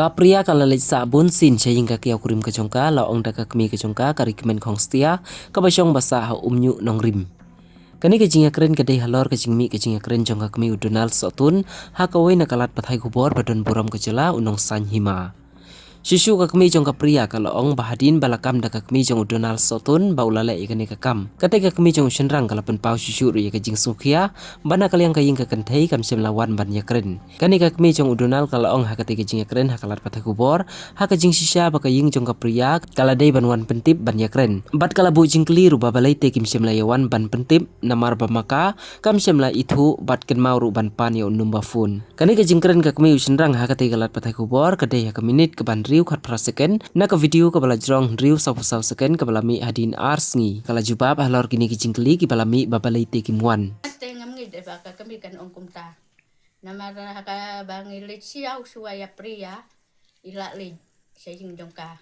Kapria kalalit sabun sin saying kaki akurim kejongka la ong daka kemi kejongka kari kemen kong setia kabasyong basa ha umnyu nong rim. Kani kejing keren kedai halor kejing mi kejing keren jongka kemi udonal sotun ha kawai nakalat pathai kubor badon buram kejela unong san hima. Susu kakmi jong kapria kalau ong bahadin balakam da kakmi jong udonal sotun baulale ikane kakam. Kate kakmi jong shenrang kalapen pau susu ru kajing sukia bana kaliang kaying kakentei kam semlawan ban yakren. Kani kakmi jong udonal kalau ong hakate kajing yakren hakalat patah kubor hakajing sisa bakaying jong kapria kaladei banwan pentip ban yakren. Bat kalabu jing keliru babalai te kim semlayawan ban pentip namar bamaka kam semla itu bat ken mau ru ban pan ya numba phone. Kani kajing keren kakmi ushenrang hakate kalat patah kubor kadei hakaminit ke ban riu khat pra second na ka video ka bala jrong riu saw second ka bala mi hadin ars ngi kala jubab halor kini kicingkli ki bala mi babalai te kimwan ate ngamngi de baka kami kan ongkumta namara haka bangi siau suaya pria ila le saying jongka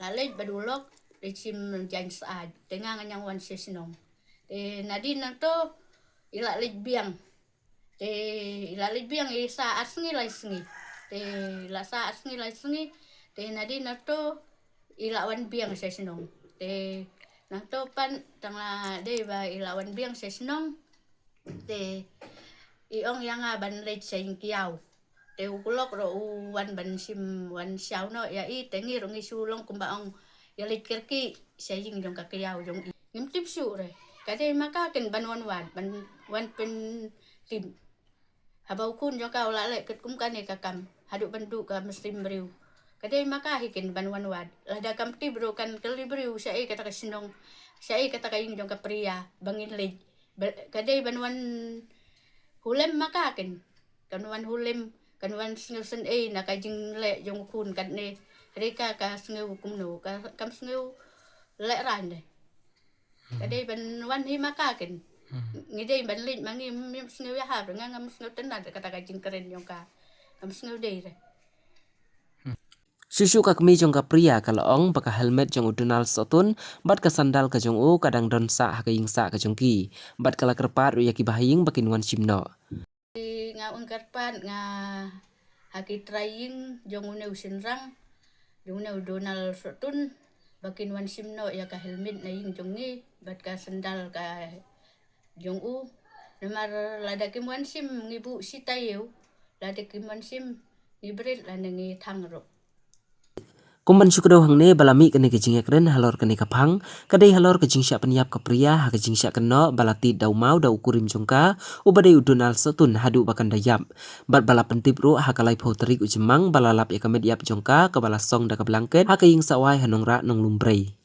la le badulok de sim jan saad tengah nganyang wan sesinong de nadina to ila le biang de ila le biang isa asngi lai sngi de la sa asngi lai sngi de nadina to ila wan biang sesinong de nang to pan tanga de ba ila wan biang sesinong de iong yang ban le saying kiau de ukulok ro wan ban sim wan siau no ya i tengi ro ngi sulong kumbaong ya le kirki saying jong ka kiau jong im tip su re kade maka ken ban wan wan pen tim habau kun jong ka la le ket kum kan e kakam hadu bandu ka muslim briu kade maka hikin ban wan lada kam ti bro kan keli briu sai kata kasinong sai kata kaing jong ka pria bangin le kade ban wan hulem maka ken kan wan hulem kan wan sneusen e na ka jing le jong kun kan ne reka ka sneu kum no ka kam sneu le ran de kade ban wan hi maka ken ngide ban lin mangi sneu ya ha ngam sneu tenan kata ka jing keren jong ka kam sneu de re. Susu kakmi jong kapria kalau ong baka helmet jong udonal sotun bat ka sandal ka jong u kadang don sa hakaying sa ka jong ki bat kala kerpat ru yaki bahaying bakin wan simno. Nga ungkarpan nga haki trying jong une usinrang jong une udonal sotun bakin wan simno ya ka helmet na ying jong ni bat ka sandal ka jong u namar lada kim wan sim ngibu sitayu lada kim wan sim ngibrit la ngi thangro. Kumban syukro hangne balami kene kejing keren halor kene kapang kadai halor kejing syak penyap kapria ha kejing syak keno balati dau mau dau kurim jongka ubadai udonal sotun hadu bakan dayap bat bala pentip ru ha kalai photerik ujemang balalap ya kamed yap jongka ke bala song da ka blanket ha kaying sawai hanong ra nong lumbrei.